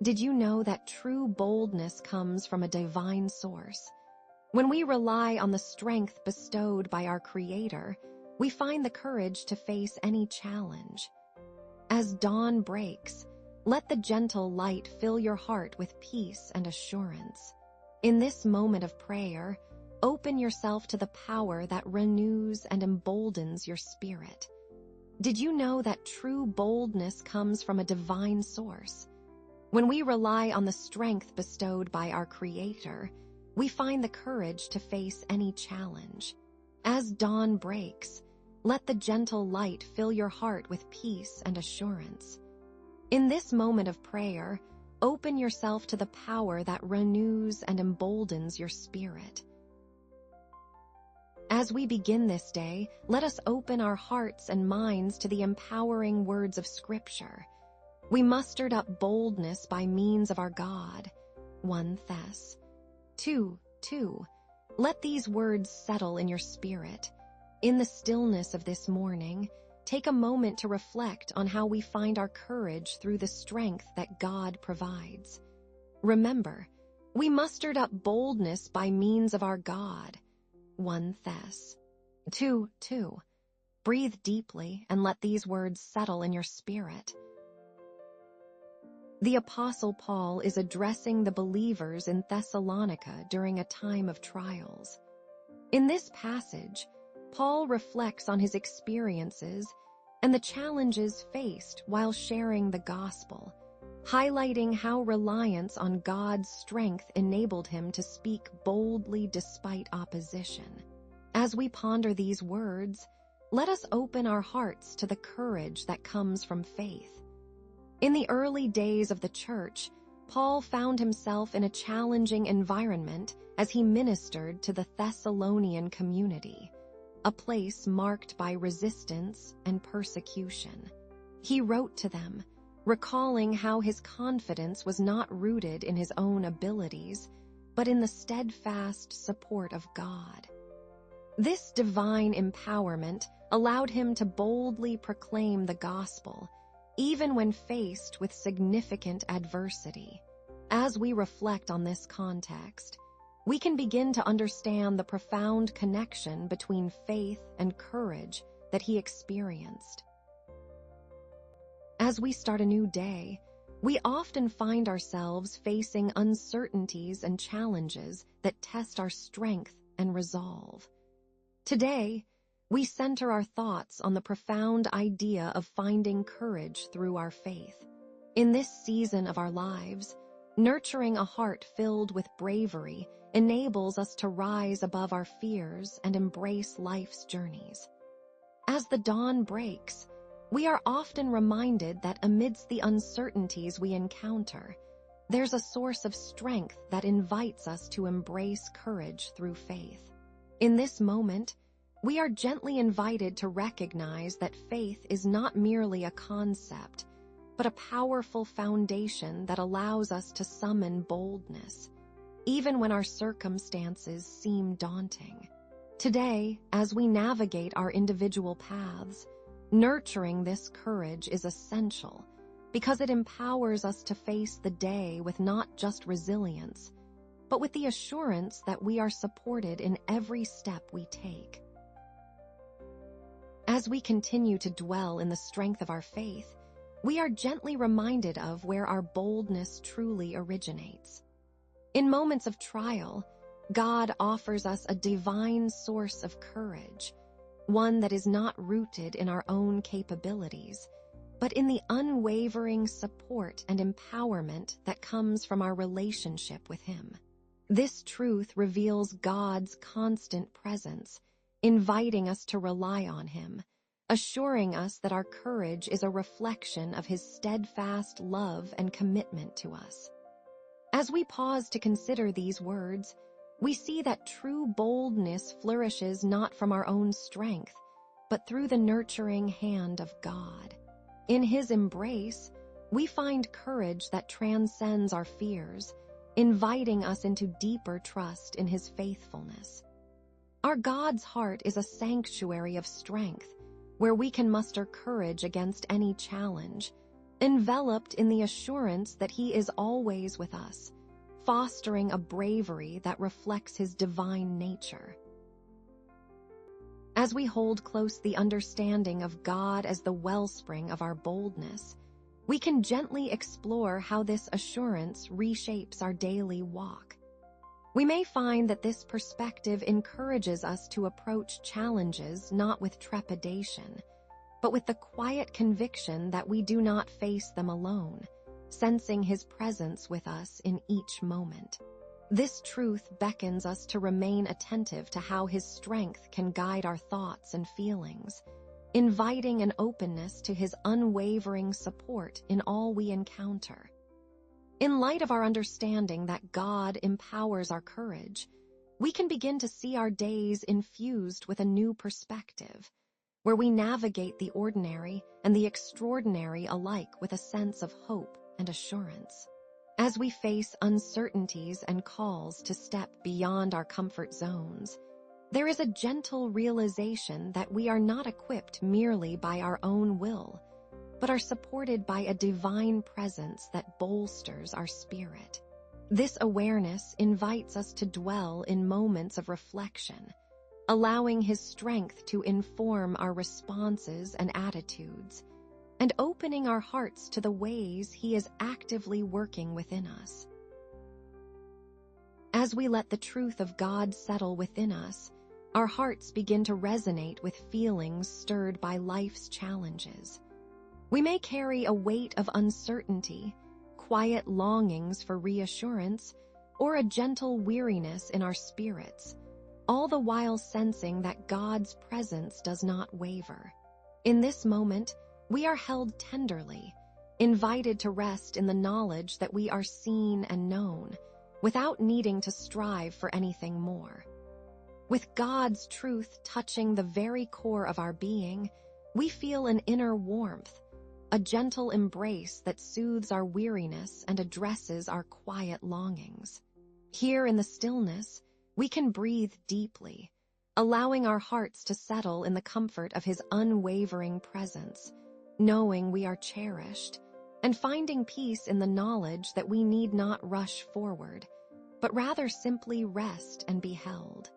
Did you know that true boldness comes from a divine source? When we rely on the strength bestowed by our Creator, we find the courage to face any challenge. As dawn breaks, let the gentle light fill your heart with peace and assurance. In this moment of prayer, open yourself to the power that renews and emboldens your spirit. Did you know that true boldness comes from a divine source? When we rely on the strength bestowed by our Creator, we find the courage to face any challenge. As dawn breaks, let the gentle light fill your heart with peace and assurance. In this moment of prayer, open yourself to the power that renews and emboldens your spirit. As we begin this day, let us open our hearts and minds to the empowering words of Scripture. We mustered up boldness by means of our God. 1 Thess. 2:2. Let these words settle in your spirit. In the stillness of this morning, take a moment to reflect on how we find our courage through the strength that God provides. Remember, we mustered up boldness by means of our God. 1 Thess. 2:2. Breathe deeply and let these words settle in your spirit. The Apostle Paul is addressing the believers in Thessalonica during a time of trials. In this passage, Paul reflects on his experiences and the challenges faced while sharing the gospel, highlighting how reliance on God's strength enabled him to speak boldly despite opposition. As we ponder these words, let us open our hearts to the courage that comes from faith. In the early days of the church, Paul found himself in a challenging environment as he ministered to the Thessalonian community, a place marked by resistance and persecution. He wrote to them, recalling how his confidence was not rooted in his own abilities, but in the steadfast support of God. This divine empowerment allowed him to boldly proclaim the gospel, even when faced with significant adversity. As we reflect on this context, we can begin to understand the profound connection between faith and courage that he experienced. As we start a new day, we often find ourselves facing uncertainties and challenges that test our strength and resolve. Today, we center our thoughts on the profound idea of finding courage through our faith. In this season of our lives, nurturing a heart filled with bravery enables us to rise above our fears and embrace life's journeys. As the dawn breaks, we are often reminded that amidst the uncertainties we encounter, there's a source of strength that invites us to embrace courage through faith. In this moment, we are gently invited to recognize that faith is not merely a concept, but a powerful foundation that allows us to summon boldness, even when our circumstances seem daunting. Today, as we navigate our individual paths, nurturing this courage is essential because it empowers us to face the day with not just resilience, but with the assurance that we are supported in every step we take. As we continue to dwell in the strength of our faith, we are gently reminded of where our boldness truly originates. In moments of trial, God offers us a divine source of courage, one that is not rooted in our own capabilities, but in the unwavering support and empowerment that comes from our relationship with Him. This truth reveals God's constant presence, inviting us to rely on Him, assuring us that our courage is a reflection of His steadfast love and commitment to us. As we pause to consider these words, we see that true boldness flourishes not from our own strength, but through the nurturing hand of God. In His embrace, we find courage that transcends our fears, inviting us into deeper trust in His faithfulness. Our God's heart is a sanctuary of strength, where we can muster courage against any challenge, enveloped in the assurance that He is always with us, fostering a bravery that reflects His divine nature. As we hold close the understanding of God as the wellspring of our boldness, we can gently explore how this assurance reshapes our daily walk. We may find that this perspective encourages us to approach challenges not with trepidation, but with the quiet conviction that we do not face them alone, sensing His presence with us in each moment. This truth beckons us to remain attentive to how His strength can guide our thoughts and feelings, inviting an openness to His unwavering support in all we encounter. In light of our understanding that God empowers our courage, we can begin to see our days infused with a new perspective, where we navigate the ordinary and the extraordinary alike with a sense of hope and assurance. As we face uncertainties and calls to step beyond our comfort zones, there is a gentle realization that we are not equipped merely by our own will, but are supported by a divine presence that bolsters our spirit. This awareness invites us to dwell in moments of reflection, allowing His strength to inform our responses and attitudes, and opening our hearts to the ways He is actively working within us. As we let the truth of God settle within us, our hearts begin to resonate with feelings stirred by life's challenges. We may carry a weight of uncertainty, quiet longings for reassurance, or a gentle weariness in our spirits, all the while sensing that God's presence does not waver. In this moment, we are held tenderly, invited to rest in the knowledge that we are seen and known, without needing to strive for anything more. With God's truth touching the very core of our being, we feel an inner warmth, a gentle embrace that soothes our weariness and addresses our quiet longings. Here in the stillness, we can breathe deeply, allowing our hearts to settle in the comfort of His unwavering presence, knowing we are cherished, and finding peace in the knowledge that we need not rush forward, but rather simply rest and be held.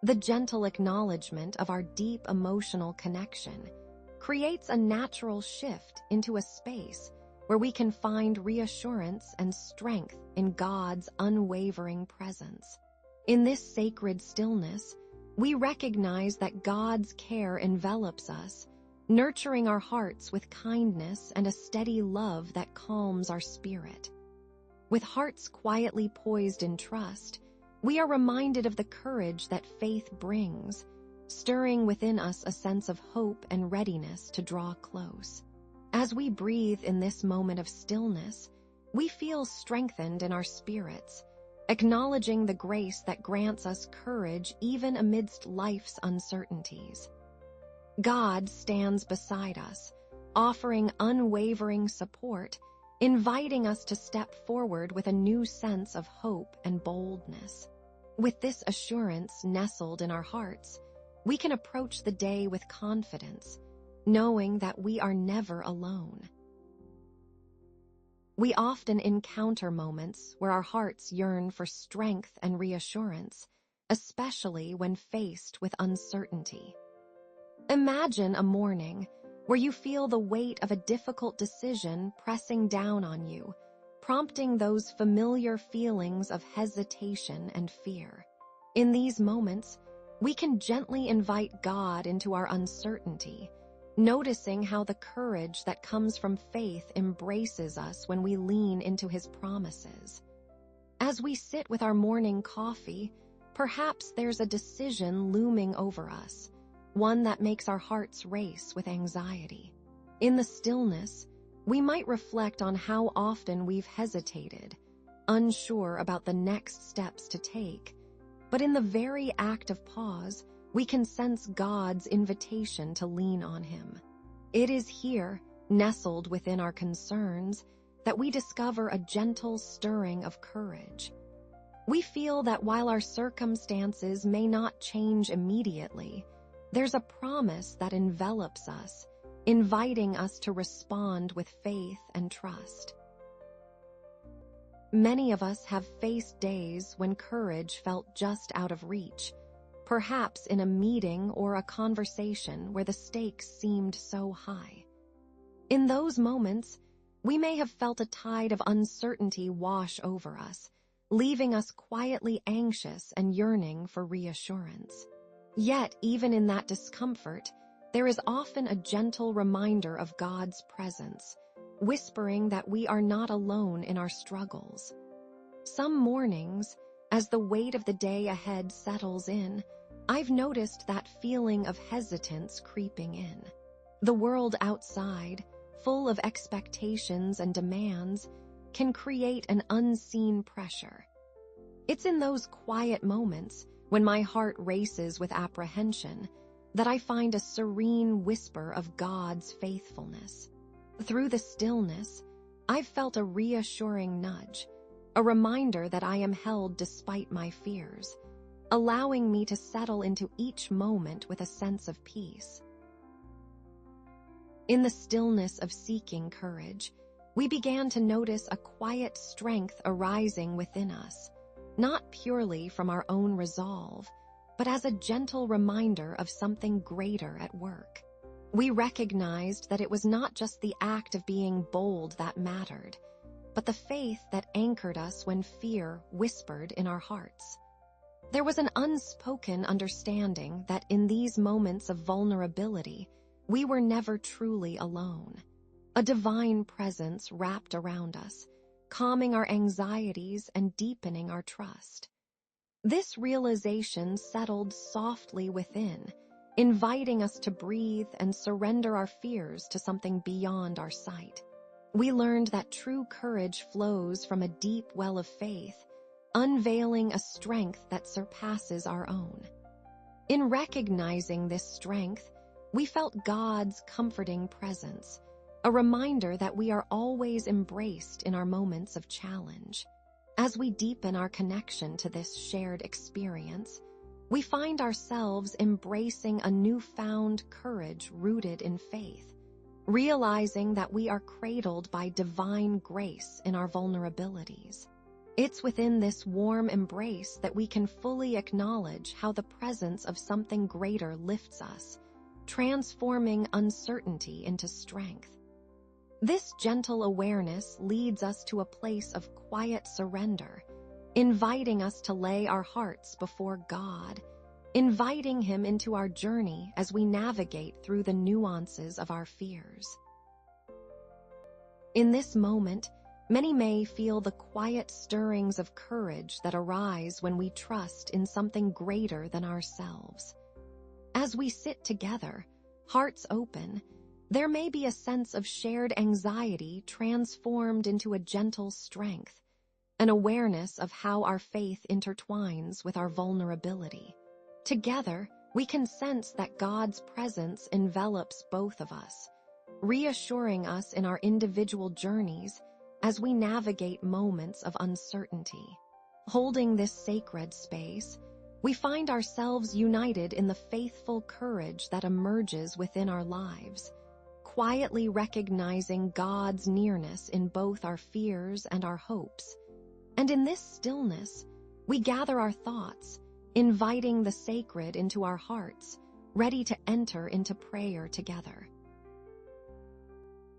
The gentle acknowledgement of our deep emotional connection creates a natural shift into a space where we can find reassurance and strength in God's unwavering presence. In this sacred stillness, we recognize that God's care envelops us, nurturing our hearts with kindness and a steady love that calms our spirit. With hearts quietly poised in trust, we are reminded of the courage that faith brings, stirring within us a sense of hope and readiness to draw close. As we breathe in this moment of stillness, we feel strengthened in our spirits, acknowledging the grace that grants us courage even amidst life's uncertainties. God stands beside us, offering unwavering support, inviting us to step forward with a new sense of hope and boldness. With this assurance nestled in our hearts, we can approach the day with confidence, knowing that we are never alone. We often encounter moments where our hearts yearn for strength and reassurance, especially when faced with uncertainty. Imagine a morning where you feel the weight of a difficult decision pressing down on you, prompting those familiar feelings of hesitation and fear. In these moments, we can gently invite God into our uncertainty, noticing how the courage that comes from faith embraces us when we lean into His promises. As we sit with our morning coffee, perhaps there's a decision looming over us, one that makes our hearts race with anxiety. In the stillness, we might reflect on how often we've hesitated, unsure about the next steps to take, but in the very act of pause, we can sense God's invitation to lean on Him. It is here, nestled within our concerns, that we discover a gentle stirring of courage. We feel that while our circumstances may not change immediately, there's a promise that envelops us, inviting us to respond with faith and trust. Many of us have faced days when courage felt just out of reach, perhaps in a meeting or a conversation where the stakes seemed so high. In those moments, we may have felt a tide of uncertainty wash over us, leaving us quietly anxious and yearning for reassurance. Yet, even in that discomfort, there is often a gentle reminder of God's presence, whispering that we are not alone in our struggles. Some mornings, as the weight of the day ahead settles in, I've noticed that feeling of hesitance creeping in. The world outside, full of expectations and demands, can create an unseen pressure. It's in those quiet moments, when my heart races with apprehension, that I find a serene whisper of God's faithfulness. Through the stillness, I've felt a reassuring nudge, a reminder that I am held despite my fears, allowing me to settle into each moment with a sense of peace. In the stillness of seeking courage, we began to notice a quiet strength arising within us, not purely from our own resolve, but as a gentle reminder of something greater at work. We recognized that it was not just the act of being bold that mattered, but the faith that anchored us when fear whispered in our hearts. There was an unspoken understanding that in these moments of vulnerability, we were never truly alone. A divine presence wrapped around us, calming our anxieties and deepening our trust. This realization settled softly within, inviting us to breathe and surrender our fears to something beyond our sight. We learned that true courage flows from a deep well of faith, unveiling a strength that surpasses our own. In recognizing this strength, we felt God's comforting presence, a reminder that we are always embraced in our moments of challenge. As we deepen our connection to this shared experience, we find ourselves embracing a newfound courage rooted in faith, realizing that we are cradled by divine grace in our vulnerabilities. It's within this warm embrace that we can fully acknowledge how the presence of something greater lifts us, transforming uncertainty into strength. This gentle awareness leads us to a place of quiet surrender, inviting us to lay our hearts before God, inviting Him into our journey as we navigate through the nuances of our fears. In this moment, many may feel the quiet stirrings of courage that arise when we trust in something greater than ourselves. As we sit together, hearts open, there may be a sense of shared anxiety transformed into a gentle strength, an awareness of how our faith intertwines with our vulnerability. Together, we can sense that God's presence envelops both of us, reassuring us in our individual journeys as we navigate moments of uncertainty. Holding this sacred space, we find ourselves united in the faithful courage that emerges within our lives, quietly recognizing God's nearness in both our fears and our hopes. And in this stillness, we gather our thoughts, inviting the sacred into our hearts, ready to enter into prayer together.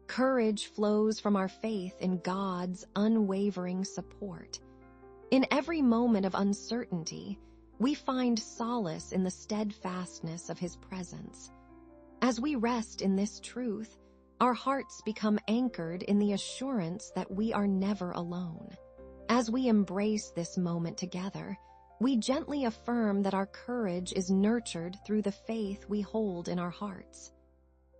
Courage flows from our faith in God's unwavering support. In every moment of uncertainty, we find solace in the steadfastness of His presence. As we rest in this truth, our hearts become anchored in the assurance that we are never alone. As we embrace this moment together, we gently affirm that our courage is nurtured through the faith we hold in our hearts.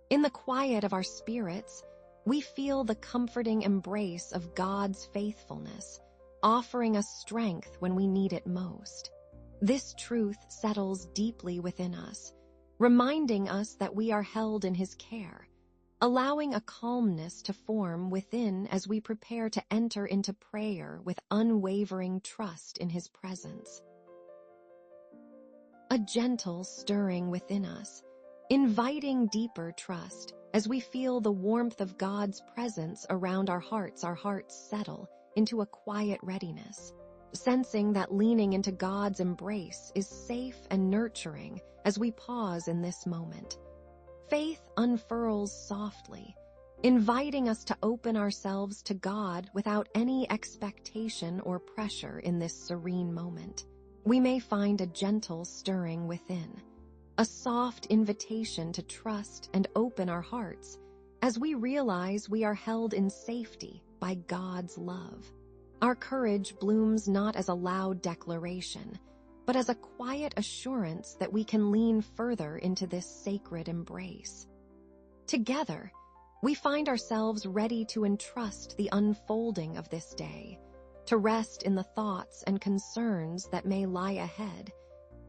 In the quiet of our spirits, we feel the comforting embrace of God's faithfulness, offering us strength when we need it most. This truth settles deeply within us, reminding us that we are held in His care, allowing a calmness to form within as we prepare to enter into prayer with unwavering trust in His presence. A gentle stirring within us, inviting deeper trust As we feel the warmth of God's presence around our hearts settle into a quiet readiness, sensing that leaning into God's embrace is safe and nurturing as we pause in this moment. Faith unfurls softly, inviting us to open ourselves to God without any expectation or pressure in this serene moment. We may find a gentle stirring within, a soft invitation to trust and open our hearts as we realize we are held in safety by God's love. Our courage blooms not as a loud declaration, but as a quiet assurance that we can lean further into this sacred embrace. Together, we find ourselves ready to entrust the unfolding of this day, to rest in the thoughts and concerns that may lie ahead,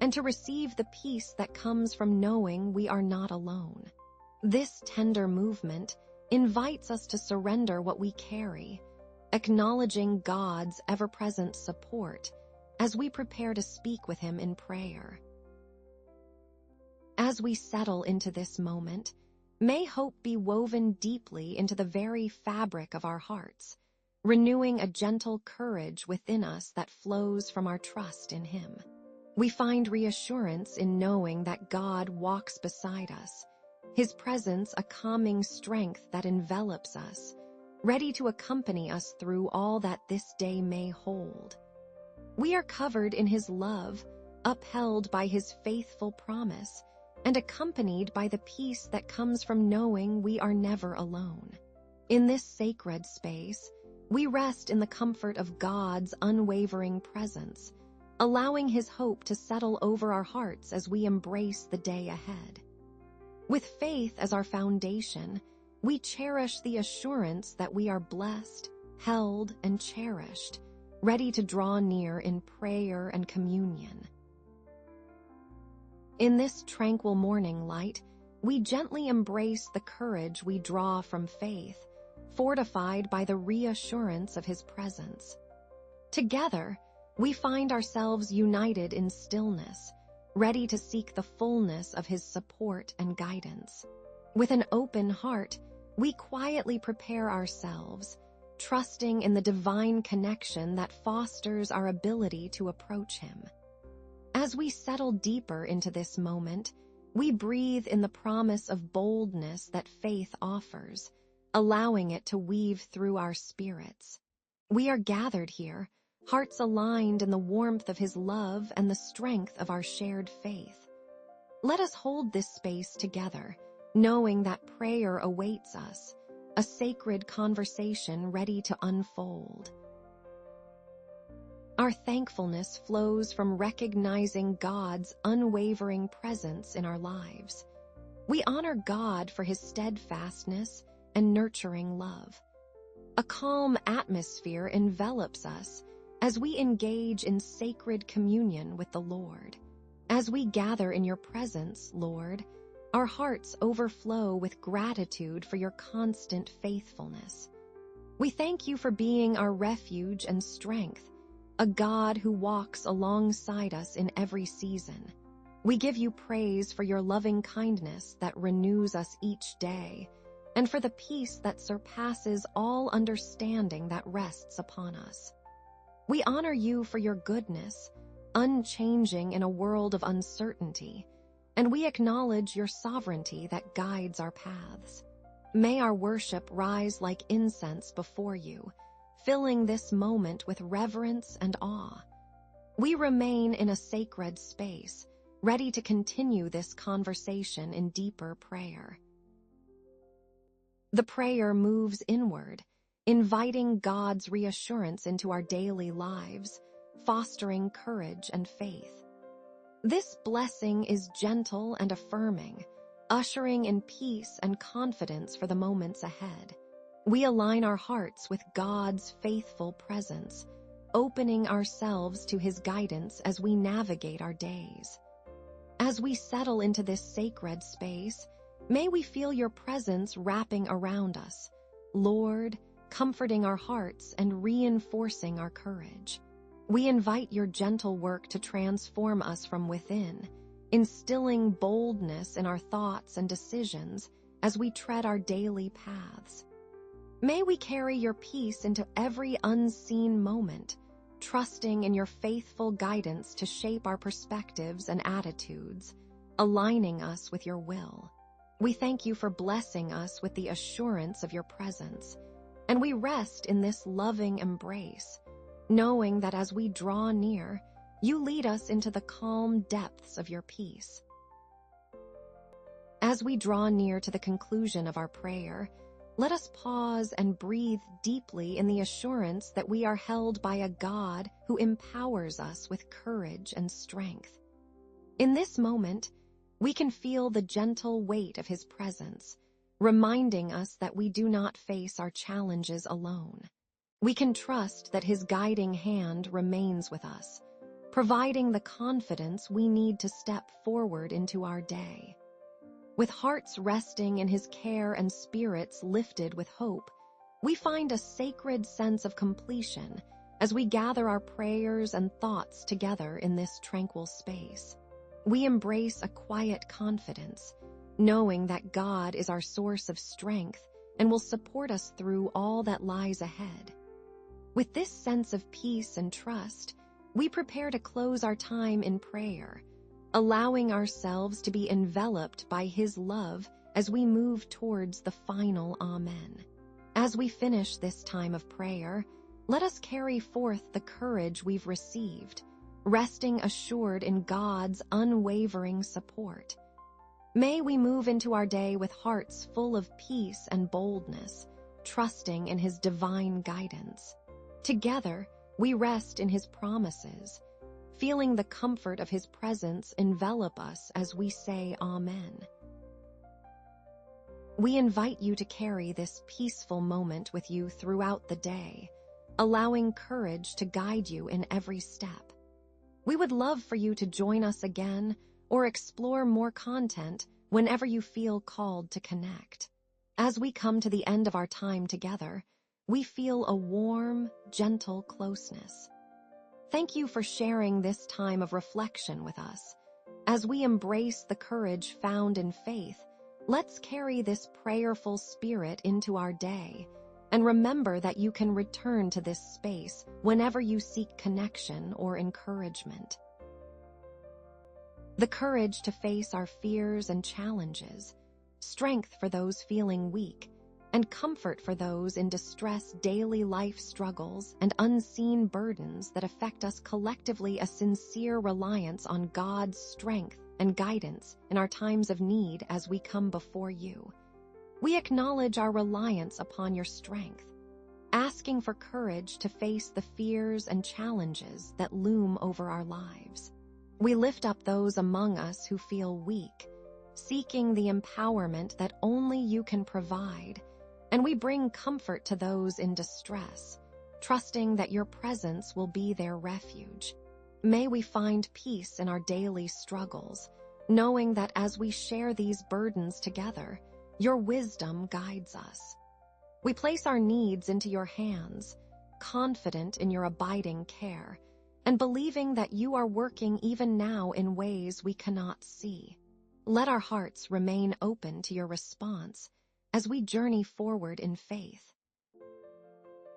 and to receive the peace that comes from knowing we are not alone. This tender movement invites us to surrender what we carry, acknowledging God's ever-present support as we prepare to speak with Him in prayer. As we settle into this moment, may hope be woven deeply into the very fabric of our hearts, renewing a gentle courage within us that flows from our trust in Him. We find reassurance in knowing that God walks beside us, His presence a calming strength that envelops us, ready to accompany us through all that this day may hold. We are covered in His love, upheld by His faithful promise, and accompanied by the peace that comes from knowing we are never alone. In this sacred space, we rest in the comfort of God's unwavering presence, allowing His hope to settle over our hearts as we embrace the day ahead. With faith as our foundation, we cherish the assurance that we are blessed, held, and cherished, ready to draw near in prayer and communion. In this tranquil morning light, we gently embrace the courage we draw from faith, fortified by the reassurance of His presence. Together, we find ourselves united in stillness, ready to seek the fullness of His support and guidance. With an open heart, we quietly prepare ourselves, trusting in the divine connection that fosters our ability to approach Him. As we settle deeper into this moment, we breathe in the promise of boldness that faith offers, allowing it to weave through our spirits. We are gathered here, hearts aligned in the warmth of His love and the strength of our shared faith. Let us hold this space together, knowing that prayer awaits us, a sacred conversation ready to unfold. Our thankfulness flows from recognizing God's unwavering presence in our lives. We honor God for His steadfastness and nurturing love. A calm atmosphere envelops us as we engage in sacred communion with the Lord. As we gather in Your presence, Lord, our hearts overflow with gratitude for Your constant faithfulness. We thank You for being our refuge and strength, a God who walks alongside us in every season. We give You praise for Your loving kindness that renews us each day, and for the peace that surpasses all understanding that rests upon us. We honor You for Your goodness, unchanging in a world of uncertainty, and we acknowledge Your sovereignty that guides our paths. May our worship rise like incense before You, filling this moment with reverence and awe. We remain in a sacred space, ready to continue this conversation in deeper prayer. The prayer moves inward, inviting God's reassurance into our daily lives, fostering courage and faith. This blessing is gentle and affirming, ushering in peace and confidence for the moments ahead. We align our hearts with God's faithful presence, opening ourselves to His guidance as we navigate our days. As we settle into this sacred space, may we feel Your presence wrapping around us, Lord, comforting our hearts and reinforcing our courage. We invite Your gentle work to transform us from within, instilling boldness in our thoughts and decisions as we tread our daily paths. May we carry your peace into every unseen moment, trusting in your faithful guidance to shape our perspectives and attitudes, aligning us with your will. We thank you for blessing us with the assurance of your presence, and we rest in this loving embrace, knowing that as we draw near, you lead us into the calm depths of your peace. As we draw near to the conclusion of our prayer, let us pause and breathe deeply in the assurance that we are held by a God who empowers us with courage and strength. In this moment, we can feel the gentle weight of his presence, reminding us that we do not face our challenges alone. We can trust that his guiding hand remains with us, providing the confidence we need to step forward into our day. With hearts resting in his care and spirits lifted with hope, we find a sacred sense of completion as we gather our prayers and thoughts together in this tranquil space. We embrace a quiet confidence, knowing that God is our source of strength and will support us through all that lies ahead. With this sense of peace and trust, we prepare to close our time in prayer, allowing ourselves to be enveloped by his love as we move towards the final Amen. As we finish this time of prayer, let us carry forth the courage we've received, resting assured in God's unwavering support. May we move into our day with hearts full of peace and boldness, trusting in his divine guidance. Together, we rest in his promises, feeling the comfort of his presence envelop us as we say Amen. We invite you to carry this peaceful moment with you throughout the day, allowing courage to guide you in every step. We would love for you to join us again or explore more content whenever you feel called to connect. As we come to the end of our time together, we feel a warm, gentle closeness. Thank you for sharing this time of reflection with us. As we embrace the courage found in faith, let's carry this prayerful spirit into our day and remember that you can return to this space whenever you seek connection or encouragement. The courage to face our fears and challenges, strength for those feeling weak, and comfort for those in distress, daily life struggles, and unseen burdens that affect us collectively, a sincere reliance on God's strength and guidance in our times of need as we come before you. We acknowledge our reliance upon your strength, asking for courage to face the fears and challenges that loom over our lives. We lift up those among us who feel weak, seeking the empowerment that only you can provide, and we bring comfort to those in distress, trusting that your presence will be their refuge. May we find peace in our daily struggles, knowing that as we share these burdens together, your wisdom guides us. We place our needs into your hands, confident in your abiding care, and believing that you are working even now in ways we cannot see. Let our hearts remain open to your response as we journey forward in faith.